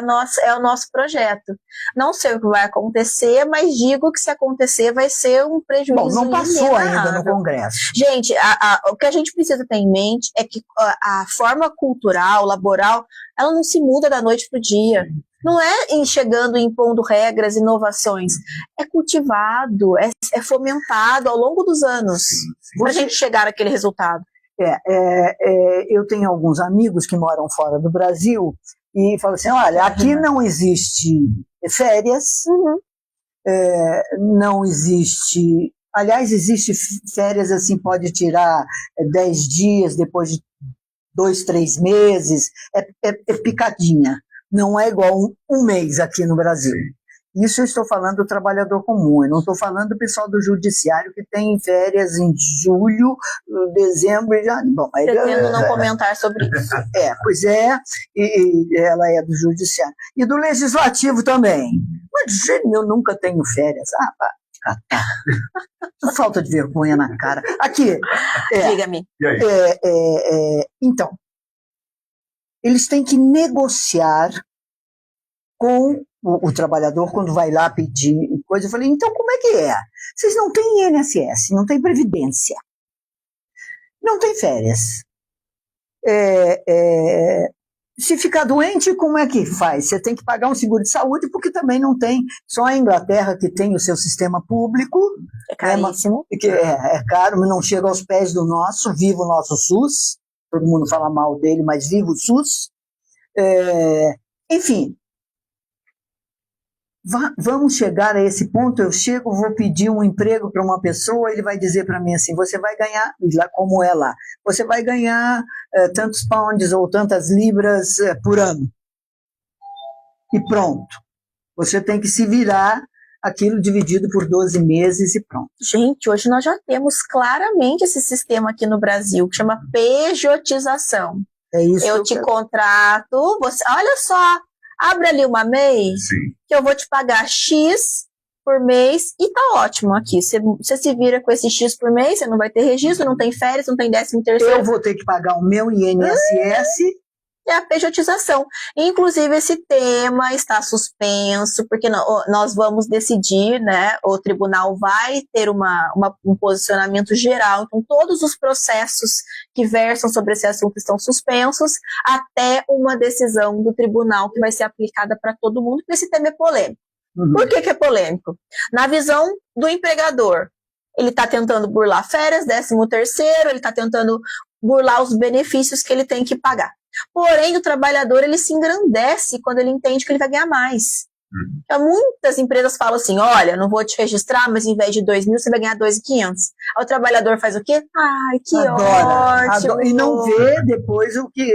o nosso projeto. Não sei o que vai acontecer, mas digo que se acontecer vai ser um prejuízo. Bom, não passou ainda no Congresso. Gente, o que a gente precisa ter em mente é que a forma cultural, laboral, ela não se muda da noite para o dia. Não é chegando e impondo regras, inovações. É cultivado, é fomentado ao longo dos anos para a gente chegar naquele resultado. Eu tenho alguns amigos que moram fora do Brasil e falam assim, olha, aqui não existe férias, não existe... Aliás, existe férias, assim, pode tirar 10 dias, depois de 2, 3 meses, é picadinha. Não é igual um mês aqui no Brasil. Isso eu estou falando do trabalhador comum, eu não estou falando do pessoal do judiciário que tem férias em julho, dezembro e janeiro. Bom, pretendo não comentar sobre isso. Pois é, e ela é do judiciário. E do legislativo também. Mas eu nunca tenho férias. Falta de vergonha na cara. Aqui. Diga-me. Então, eles têm que negociar com o trabalhador quando vai lá pedir coisa. Eu falei, então como é que é? Vocês não têm INSS, não têm Previdência, não têm férias. Se ficar doente, como é que faz? Você tem que pagar um seguro de saúde, porque também não tem, só a Inglaterra que tem o seu sistema público. É caríssimo. É caro, mas não chega aos pés do nosso, viva o nosso SUS. Todo mundo fala mal dele, mas viva o SUS. Enfim, vamos chegar a esse ponto. Eu chego, vou pedir um emprego para uma pessoa, ele vai dizer para mim assim, você vai ganhar, como é lá, você vai ganhar tantos pounds ou tantas libras por ano. E pronto. Você tem que se virar, aquilo dividido por 12 meses e pronto. Gente, hoje nós já temos claramente esse sistema aqui no Brasil, que chama pejotização. É isso. Eu te contrato, você, olha só, abre ali uma MEI, que eu vou te pagar X por mês e tá ótimo aqui. Você se vira com esse X por mês, você não vai ter registro, não tem férias, não tem 13º. Eu vou ter que pagar o meu INSS. É a pejotização. Inclusive, esse tema está suspenso, porque nós vamos decidir, né? O tribunal vai ter um posicionamento geral. Então, todos os processos que versam sobre esse assunto estão suspensos até uma decisão do tribunal que vai ser aplicada para todo mundo, porque esse tema é polêmico. Por que é polêmico? Na visão do empregador, ele está tentando burlar férias, 13º, ele está tentando burlar os benefícios que ele tem que pagar. Porém, o trabalhador, ele se engrandece quando ele entende que ele vai ganhar mais. Então, muitas empresas falam assim, olha, não vou te registrar, mas em vez de 2.000, você vai ganhar 2.500. Aí o trabalhador faz o quê? Ai, que ótimo. E não vê depois o que...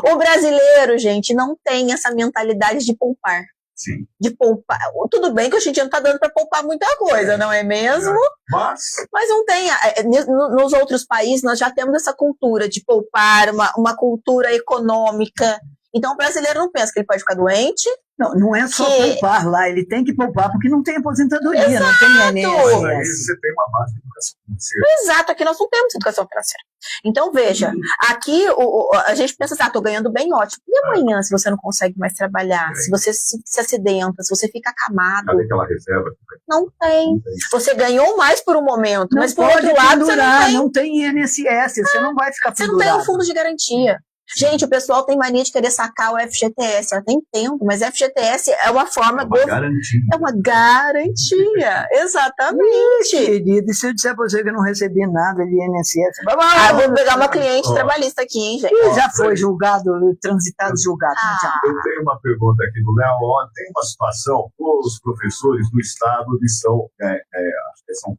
O brasileiro, gente, não tem essa mentalidade de poupar. Sim. De poupar. Tudo bem que hoje em dia não está dando para poupar muita coisa, não é mesmo? Mas não tem. Nos outros países, nós já temos essa cultura de poupar, uma cultura econômica. Então, o brasileiro não pensa que ele pode ficar doente. Não é só poupar lá, ele tem que poupar porque não tem aposentadoria, não tem INSS. Aí você tem uma base de educação financeira. Exato, aqui nós não temos educação financeira. Então, veja, aqui a gente pensa assim, tô ganhando bem, ótimo. E amanhã, se você não consegue mais trabalhar, se você se acidenta, se você fica acamado? Cadê aquela reserva? Não tem. Você ganhou mais por um momento, não mas por outro lado, você não tem INSS, você não vai ficar pendurado. Você não tem um fundo de garantia. Gente, o pessoal tem mania de querer sacar o FGTS, eu até entendo, mas FGTS é uma forma... garantia. É uma garantia, exatamente. Querido, e se eu disser pra você que eu não recebi nada de INSS? Vou pegar uma cliente trabalhista aqui, hein, gente. Já foi julgado, transitado julgado. Eu tenho uma pergunta aqui do Léo. Tem uma situação com os professores do estado de São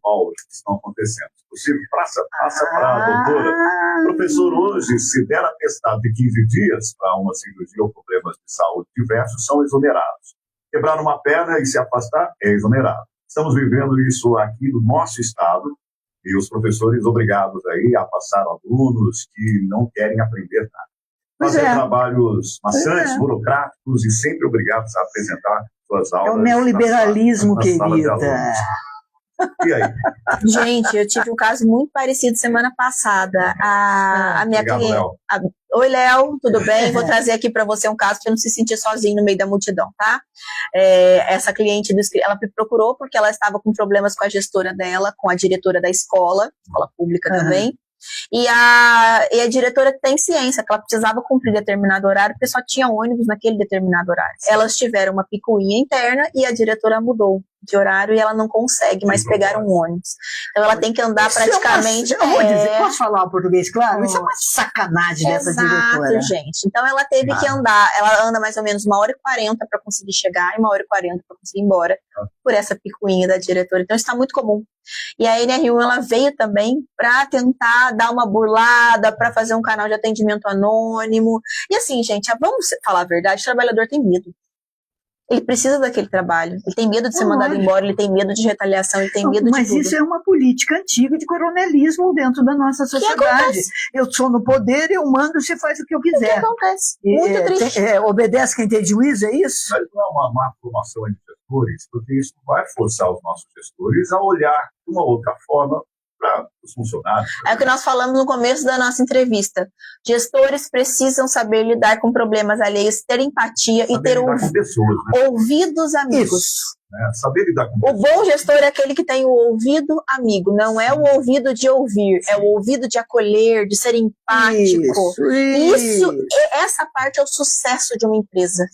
Paulo que estão acontecendo. Você passa para a doutora. Professor, hoje, se der atestado de 15 dias para uma cirurgia ou problemas de saúde diversos, são exonerados. Quebrar uma perna e se afastar é exonerado. Estamos vivendo isso aqui no nosso estado e os professores obrigados aí a passar alunos que não querem aprender nada. Fazer trabalhos maçantes, burocráticos e sempre obrigados a apresentar suas aulas. É o neoliberalismo, querida. E aí? Gente, eu tive um caso muito parecido semana passada. A minha cliente. Oi, Léo, tudo bem? Vou trazer aqui para você um caso para não se sentir sozinho no meio da multidão, tá? Essa cliente, ela me procurou porque ela estava com problemas com a gestora dela, com a diretora da escola pública também. E a diretora tem ciência que ela precisava cumprir determinado horário, porque só tinha ônibus naquele determinado horário. Elas tiveram uma picuinha interna e a diretora mudou de horário e ela não consegue mais pegar um ônibus. Então ela tem que andar praticamente... Posso falar o português, claro? Isso é uma sacanagem dessa diretora. Exato, gente. Então ela teve que andar, ela anda mais ou menos 1h40 para conseguir chegar e 1h40 para conseguir ir embora por essa picuinha da diretora. Então isso está muito comum. E a NR1 ela veio também para tentar dar uma burlada, para fazer um canal de atendimento anônimo. E assim, gente, vamos falar a verdade, o trabalhador tem medo. Ele precisa daquele trabalho, ele tem medo de ser mandado embora, ele tem medo de retaliação, ele tem medo de tudo. Mas isso é uma política antiga de coronelismo dentro da nossa sociedade. Eu sou no poder, eu mando, você faz o que eu quiser. O que acontece? Muito triste. Obedece quem tem juízo, é isso? Mas não é uma má formação de gestores, porque isso vai forçar os nossos gestores a olhar de uma outra forma para os funcionários. É o que nós falamos no começo da nossa entrevista. Gestores precisam saber lidar com problemas alheios, ter empatia e ter ouvidos amigos. Isso. Saber lidar com pessoas. O bom gestor é aquele que tem o ouvido amigo, não é o ouvido de ouvir, é o ouvido de acolher, de ser empático. Essa parte é o sucesso de uma empresa.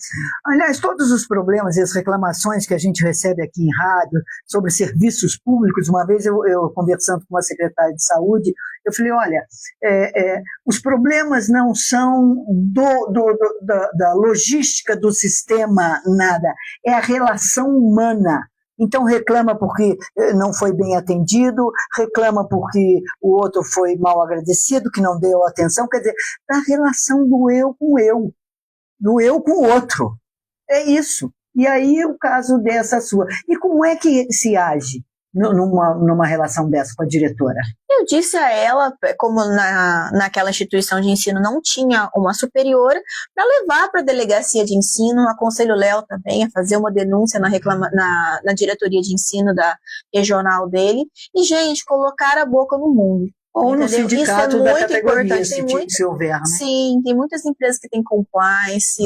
Aliás, todos os problemas e as reclamações que a gente recebe aqui em rádio sobre serviços públicos, uma vez eu conversando com uma secretária de saúde, eu falei, olha, os problemas não são da logística do sistema, nada, é a relação humana. Então reclama porque não foi bem atendido, reclama porque o outro foi mal agradecido, que não deu atenção, quer dizer, da relação do eu com o outro. É isso. E aí o caso dessa sua. E como é que se age numa relação dessa com a diretora? Eu disse a ela, como naquela instituição de ensino não tinha uma superiora, para levar para a delegacia de ensino, aconselho o Léo também a fazer uma denúncia na diretoria de ensino da regional dele, e, gente, colocar a boca no mundo. Ou no sindicato isso é muito da categoria, importante. se houver, né? Sim, tem muitas empresas que têm compliance.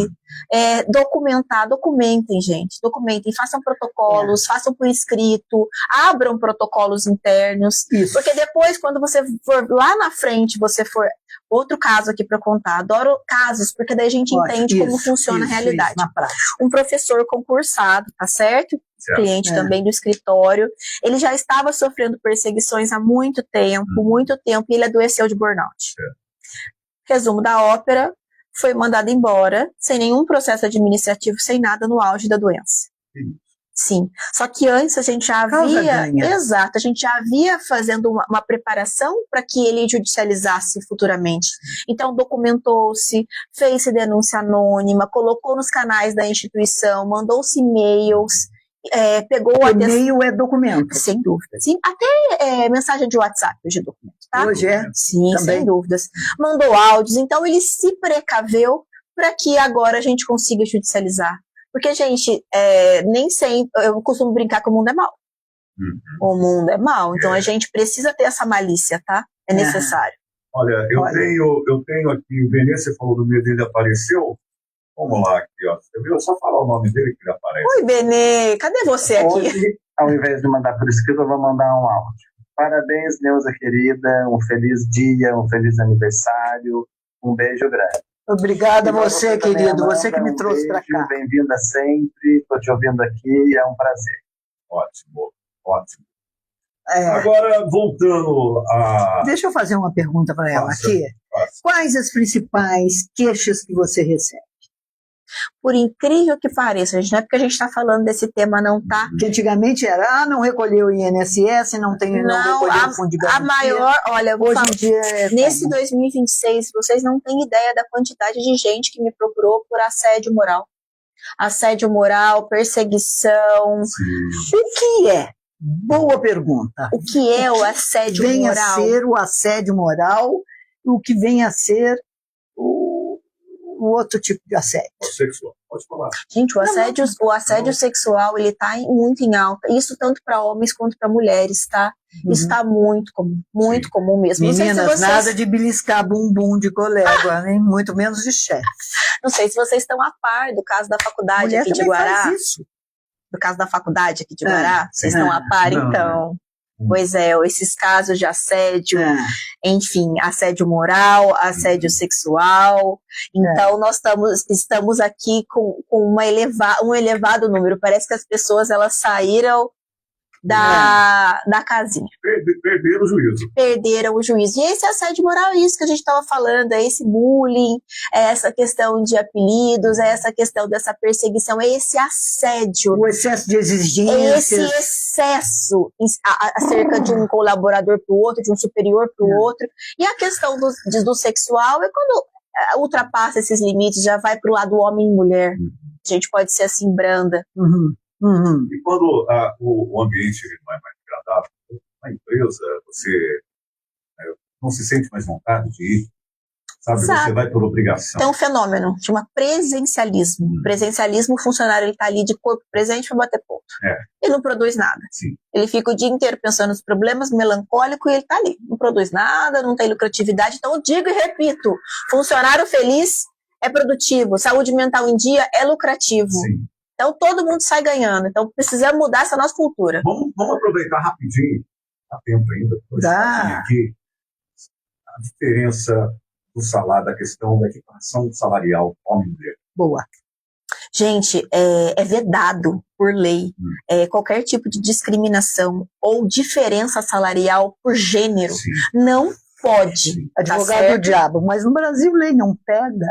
Documentem, gente. Documentem, façam protocolos, façam por escrito, abram protocolos internos. Isso. Porque depois, quando você for lá na frente, outro caso aqui para contar. Adoro casos, porque daí a gente entende como funciona a realidade. Na prática. Um professor concursado, tá certo? Cliente também do escritório, ele já estava sofrendo perseguições há muito tempo, e ele adoeceu de burnout. Resumo da ópera, foi mandado embora, sem nenhum processo administrativo, sem nada, no auge da doença. Sim. Só que antes a gente já havia... Exato, a gente já havia fazendo uma preparação para que ele judicializasse futuramente. Então, documentou-se, fez-se denúncia anônima, colocou nos canais da instituição, mandou-se e-mails, pegou o e-mail é documento. Sem dúvida. Sim, até mensagem de WhatsApp de documento. Tá? Hoje é? Sim, também. Sem dúvidas. Mandou áudios, então ele se precaveu para que agora a gente consiga judicializar. Porque, gente, nem sempre, eu costumo brincar que o mundo é mau. O mundo é mau, então a gente precisa ter essa malícia, tá? É necessário. Olha, eu tenho aqui, o Benê, você falou do medo dele, apareceu? Vamos lá, aqui, ó. Você viu? Só falar o nome dele que ele aparece. Oi, Benê, cadê você aqui? Hoje, ao invés de mandar por escrito, eu vou mandar um áudio. Parabéns, Neuza querida, um feliz dia, um feliz aniversário, um beijo grande. Obrigada a você, querido, você que me trouxe para cá. Bem-vinda sempre, estou te ouvindo aqui, é um prazer. Ótimo, ótimo. Agora, voltando a... Deixa eu fazer uma pergunta para ela aqui. Quais as principais queixas que você recebe? Por incrível que pareça, gente, não é porque a gente está falando desse tema, não, tá? Que antigamente era, não recolheu o INSS, não recolheu o fundo de garantia. A maior, olha, hoje em dia nesse 2026, vocês não têm ideia da quantidade de gente que me procurou por assédio moral. Assédio moral, perseguição. Sim. O que é? Boa pergunta. O que é o assédio moral? Vem a ser o assédio moral, o que vem a ser o outro tipo de assédio. O sexual, pode falar. Gente, o assédio sexual, ele tá muito em alta. Isso tanto para homens quanto para mulheres, tá? Isso tá muito comum mesmo. Meninas, nada de beliscar bumbum de colega, nem muito menos de chefe. Não sei se vocês estão a par do caso da faculdade mulher aqui de Guará. Faz isso. Do caso da faculdade aqui de Guará. Vocês estão a par, então? Pois é, esses casos de assédio, enfim, assédio moral, assédio sexual. Então, nós estamos aqui com um elevado número. Parece que as pessoas elas saíram da casinha. Perderam o juízo. Perderam o juízo. E esse assédio moral é isso que a gente estava falando, é esse bullying, é essa questão de apelidos, é essa questão dessa perseguição, é esse assédio. O excesso de exigências. Esse excesso acerca de um colaborador para o outro, de um superior para o outro. E a questão do sexual é quando ultrapassa esses limites, já vai para o lado homem e mulher. A gente pode ser assim, branda. E quando o ambiente não é mais agradável, na empresa, você não se sente mais vontade de ir, sabe? Você vai por obrigação. Tem um fenômeno, chama presencialismo. Presencialismo, o funcionário está ali de corpo presente para bater ponto. Ele não produz nada. Sim. Ele fica o dia inteiro pensando nos problemas, melancólico, e ele está ali. Não produz nada, não tem lucratividade. Então, eu digo e repito, funcionário feliz é produtivo, saúde mental em dia é lucrativo. Sim. Então, todo mundo sai ganhando. Então, precisamos mudar essa nossa cultura. Vamos aproveitar rapidinho, há tempo ainda, aqui, a diferença do salário, da questão da equiparação salarial homem e mulher. Boa. Gente, é vedado por lei qualquer tipo de discriminação ou diferença salarial por gênero. Sim. Não pode. Advogado do diabo, mas no Brasil lei não pega.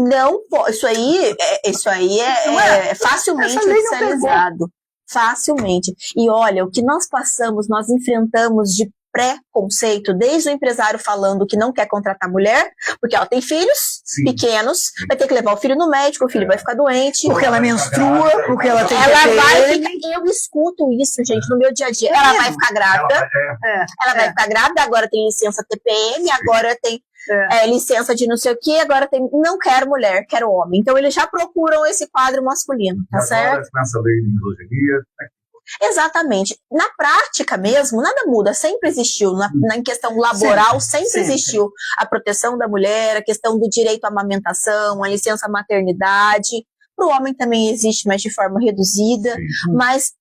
Não pode. Isso aí é facilmente judicializado. Facilmente. E olha, o que nós passamos, nós enfrentamos de preconceito, desde o empresário falando que não quer contratar mulher, porque ela tem filhos pequenos, vai ter que levar o filho no médico, o filho vai ficar doente. Porque ela menstrua, porque ela tem Eu escuto isso, gente, no meu dia a dia. Ela vai ficar grávida, ela vai ficar grávida, agora tem licença TPM, agora tem licença de não sei o que, agora tem, não quero mulher, quero homem. Então eles já procuram esse quadro masculino, tá certo? Agora começa a lei de misoginia. Exatamente. Na prática mesmo, nada muda, sempre existiu. Na questão laboral, sempre existiu a proteção da mulher, a questão do direito à amamentação, a licença maternidade. Para o homem também existe, mas de forma reduzida. Sim. Mas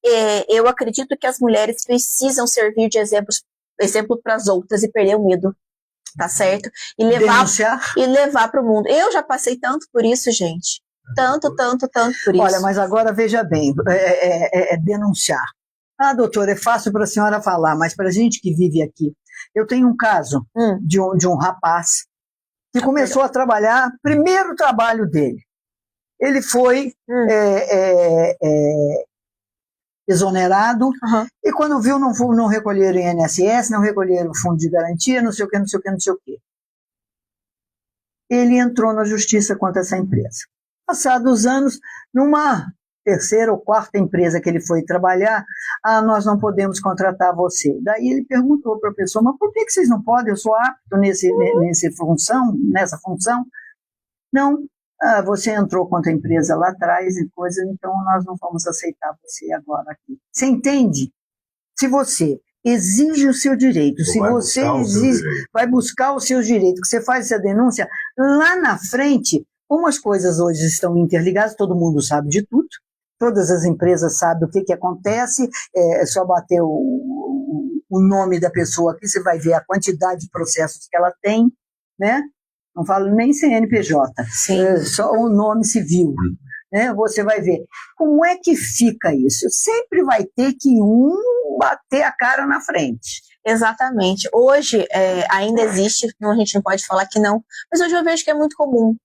eu acredito que as mulheres precisam servir de exemplo para as outras e perder o medo. Tá certo? E levar para o mundo. Eu já passei tanto por isso, gente. Tanto por isso. Olha, mas agora veja bem, denunciar. Doutora, é fácil para a senhora falar, mas para a gente que vive aqui, eu tenho um caso de um rapaz que começou a trabalhar, primeiro trabalho dele. Ele foi exonerado, e quando viu, não recolheram INSS, não recolheram o fundo de garantia, não sei o que, não sei o que, não sei o que. Ele entrou na justiça contra essa empresa. Passados os anos, numa terceira ou quarta empresa que ele foi trabalhar, nós não podemos contratar você. Daí ele perguntou para a pessoa, mas por que vocês não podem? Eu sou apto nessa função. Não, você entrou contra a empresa lá atrás e coisa, então nós não vamos aceitar você agora aqui. Você entende? Se você exige o seu direito, se você vai buscar os seus direitos, que você faz essa denúncia, lá na frente, como as coisas hoje estão interligadas, todo mundo sabe de tudo, todas as empresas sabem o que acontece, é só bater o nome da pessoa aqui, você vai ver a quantidade de processos que ela tem, né? Não falo nem CNPJ, só o nome civil, né? Você vai ver. Como é que fica isso? Sempre vai ter que bater a cara na frente. Exatamente. Hoje ainda existe, a gente não pode falar que não, mas hoje eu vejo que é muito comum.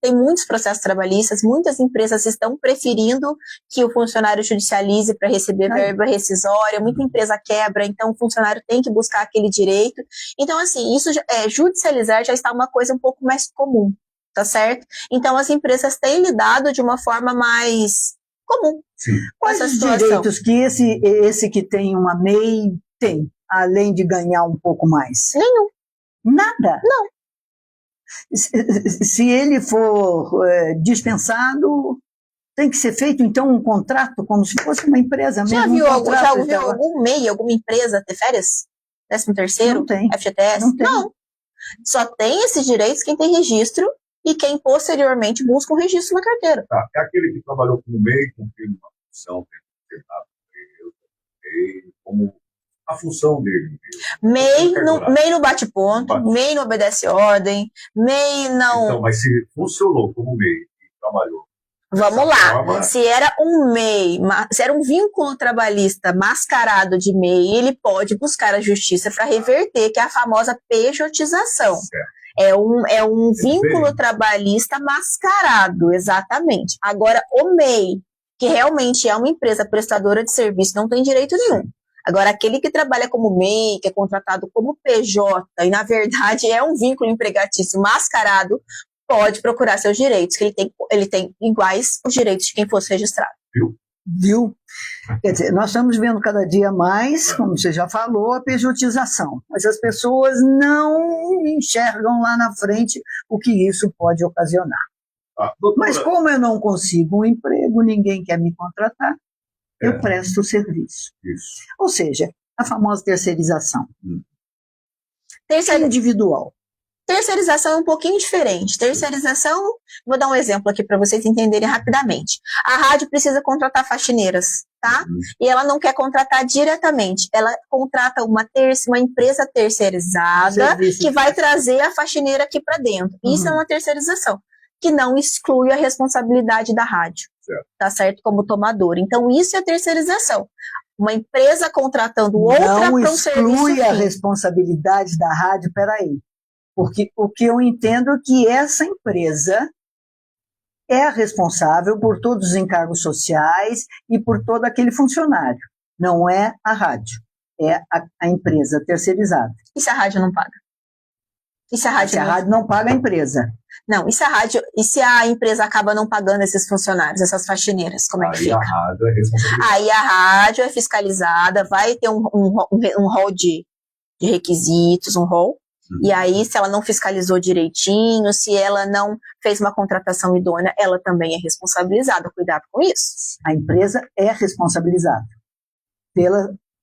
Tem muitos processos trabalhistas, muitas empresas estão preferindo que o funcionário judicialize para receber verba rescisória, muita empresa quebra, então o funcionário tem que buscar aquele direito. Então, assim, isso judicializar já está uma coisa um pouco mais comum, tá certo? Então, as empresas têm lidado de uma forma mais comum. Sim. Quais os direitos que esse que tem uma MEI tem, além de ganhar um pouco mais? Nenhum. Nada? Não. Se ele for dispensado, tem que ser feito, então, um contrato como se fosse uma empresa mesmo. Já viu algum MEI, alguma empresa ter férias? 13º? Não tem. FGTS? Não tem. Não. Só tem esses direitos quem tem registro e quem posteriormente busca um registro na carteira. Tá. É aquele que trabalhou como MEI, cumprindo uma função, como a função dele. MEI não bate ponto, MEI não obedece ordem, MEI não... Então, mas se funcionou como MEI e trabalhou... Vamos lá, se era um MEI, se era um vínculo trabalhista mascarado de MEI, ele pode buscar a justiça para reverter, que é a famosa pejotização. Certo. É um vínculo trabalhista mascarado, exatamente. Agora, o MEI, que realmente é uma empresa prestadora de serviço, não tem direito nenhum. Agora, aquele que trabalha como MEI, que é contratado como PJ, e na verdade é um vínculo empregatício mascarado, pode procurar seus direitos, que ele tem iguais os direitos de quem fosse registrado. Viu? Quer dizer, nós estamos vendo cada dia mais, como você já falou, a pejotização. Mas as pessoas não enxergam lá na frente o que isso pode ocasionar. Mas como eu não consigo um emprego, ninguém quer me contratar, eu presto serviço. Isso. Ou seja, a famosa terceirização. Individual. Terceirização é um pouquinho diferente. Terceirização, vou dar um exemplo aqui para vocês entenderem rapidamente. A rádio precisa contratar faxineiras, tá? E ela não quer contratar diretamente. Ela contrata uma empresa terceirizada que vai trazer a faxineira aqui para dentro. Isso é uma terceirização, que não exclui a responsabilidade da rádio, tá certo? Como tomador. Então, isso é terceirização. Uma empresa contratando outra para um serviço. Não exclui a responsabilidade da rádio, peraí. Porque o que eu entendo é que essa empresa é a responsável por todos os encargos sociais e por todo aquele funcionário. Não é a rádio, é a empresa terceirizada. E se a rádio não paga? E se a rádio não paga a empresa? Não, e se a empresa acaba não pagando esses funcionários, essas faxineiras, como é que fica? A rádio é responsabilizada. Aí a rádio é fiscalizada, vai ter um rol de requisitos, um rol. E aí, se ela não fiscalizou direitinho, se ela não fez uma contratação idônea, ela também é responsabilizada. Cuidado com isso. A empresa é responsabilizada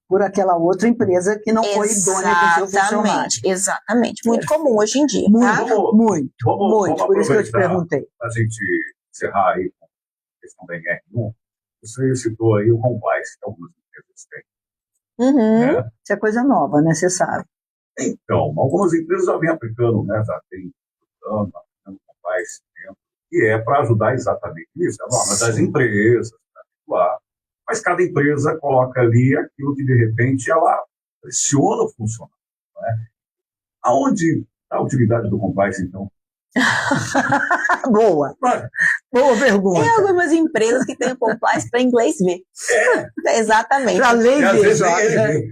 por aquela outra empresa que não foi idônea para o seu funcionário. Exatamente. Muito comum hoje em dia. Muito. Vamos por isso que eu te perguntei. A gente encerrar aí com a questão da NR1. Você citou aí o compliance, que algumas empresas têm. Isso é coisa nova, né? Você sabe. Então, algumas empresas já vêm aplicando, né? Já tem aplicando compliance dentro, que é para ajudar exatamente isso. É a norma das empresas, para mas cada empresa coloca ali aquilo que, de repente, ela pressiona o funcionário. Né? Aonde está utilidade do compliance, então? Boa pergunta. Tem algumas empresas que têm o compliance para inglês ver. Exatamente. Para lei ver.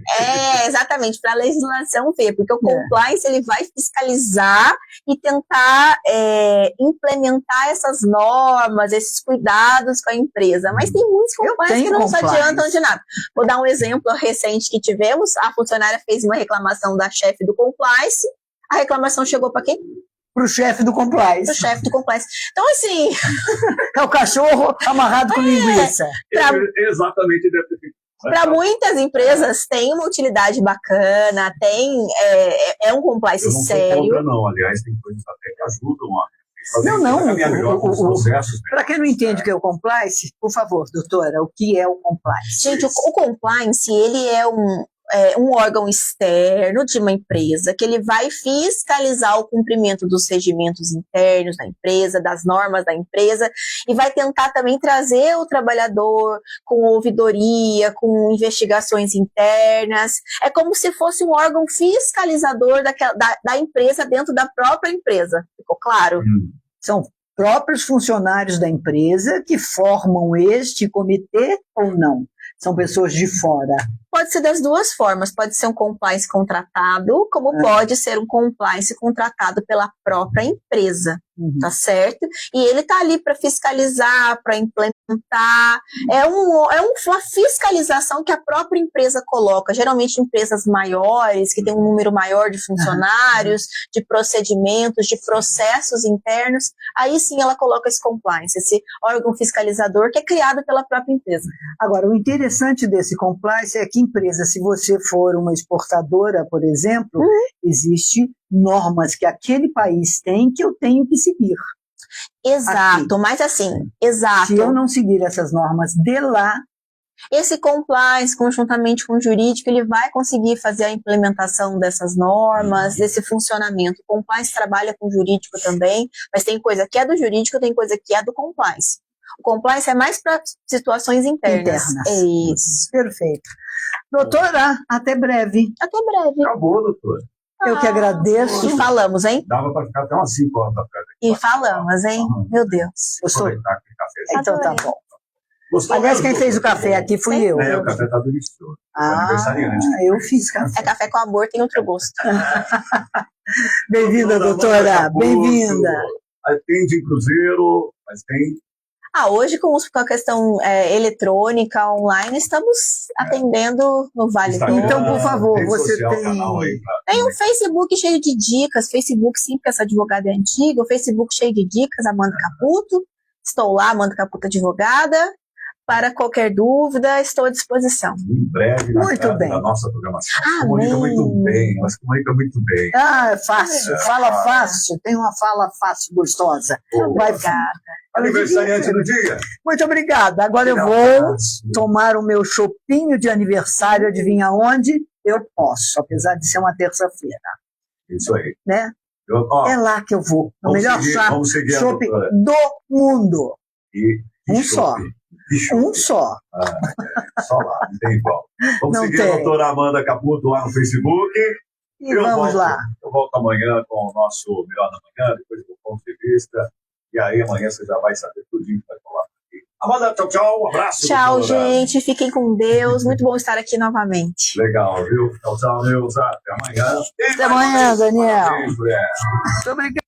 Exatamente, para a legislação ver, porque o compliance ele vai fiscalizar e tentar implementar essas normas, esses cuidados com a empresa. Mas tem muitos compliance que não se adiantam de nada. Vou dar um exemplo recente que tivemos. A funcionária fez uma reclamação da chefe do compliance. A reclamação chegou para quem? Para o chefe do compliance. Para o chefe do compliance. Então, assim... É o cachorro amarrado com linguiça. Exatamente, deve ter feito. Para muitas empresas tem uma utilidade bacana, é um compliance sério. Eu não sou contra, não. Aliás, tem coisas até que ajudam a... Para quem não entende o que é o compliance, por favor, doutora, o que é o compliance? Gente, o compliance, ele é um órgão externo de uma empresa que ele vai fiscalizar o cumprimento dos regimentos internos da empresa, das normas da empresa, e vai tentar também trazer o trabalhador com ouvidoria, com investigações internas. É como se fosse um órgão fiscalizador da empresa dentro da própria empresa. Ficou claro? São próprios funcionários da empresa que formam este comitê ou não? São pessoas de fora? Pode ser das duas formas. Pode ser um compliance contratado, como pode ser um compliance contratado pela própria empresa, tá certo? E ele tá ali para fiscalizar, para implementar. É uma fiscalização que a própria empresa coloca. Geralmente empresas maiores, que tem um número maior de funcionários, de procedimentos, de processos internos, aí sim ela coloca esse compliance, esse órgão fiscalizador que é criado pela própria empresa. Agora, o interessante desse compliance é que empresa, se você for uma exportadora, por exemplo, existem normas que aquele país tem que eu tenho que seguir. Exato, mas assim, exato. Se eu não seguir essas normas de lá, esse compliance, conjuntamente com o jurídico, ele vai conseguir fazer a implementação dessas normas, desse funcionamento. O compliance trabalha com o jurídico também, mas tem coisa que é do jurídico, tem coisa que é do compliance. O compliance é mais para situações internas. É isso. Perfeito. Doutora, até breve. Até breve. Acabou, doutora. Eu que agradeço. E falamos, hein? Dava para ficar até umas 5 horas da tarde. E falamos, hein? Meu Deus. Então tá bom. Gostou? Aliás, quem fez o café aqui fui eu. O café tá delicioso. Aniversariante. Eu fiz café. É café com amor, tem outro gosto. Bem-vinda, doutora. Bem-vinda. Atende em cruzeiro, mas tem... Hoje, com a questão eletrônica, online, estamos atendendo no Vale do... Então, por favor, você tem um Facebook cheio de dicas, Facebook sim, porque essa advogada é antiga, o Facebook cheio de dicas, Amanda Caputo. Estou lá, Amanda Caputo Advogada. Para qualquer dúvida, estou à disposição. Em breve, na nossa programação. Comunica muito bem, ela se comunica muito bem. É fácil, fala fácil, tem uma fala fácil, gostosa. Obrigada. Aniversariante do dia. Muito obrigada. Agora eu vou tomar o meu chopinho de aniversário, adivinha onde? Eu posso, apesar de ser uma terça-feira. Isso aí. Né? É lá que eu vou. O melhor chopp do mundo. Um só. Um só. Só lá, não tem igual. Vamos seguir a doutora Amanda Caputo lá no Facebook. E vamos lá. Eu volto amanhã com o nosso Melhor da Manhã, depois do ponto de vista. E aí amanhã você já vai saber tudinho que vai falar aqui. Amanda, tchau, tchau. Um abraço. Tchau, gente. Fiquem com Deus. Muito bom estar aqui novamente. Legal, viu? Tchau, tchau, Neuza. Até amanhã. Até amanhã, Daniel. Muito obrigado.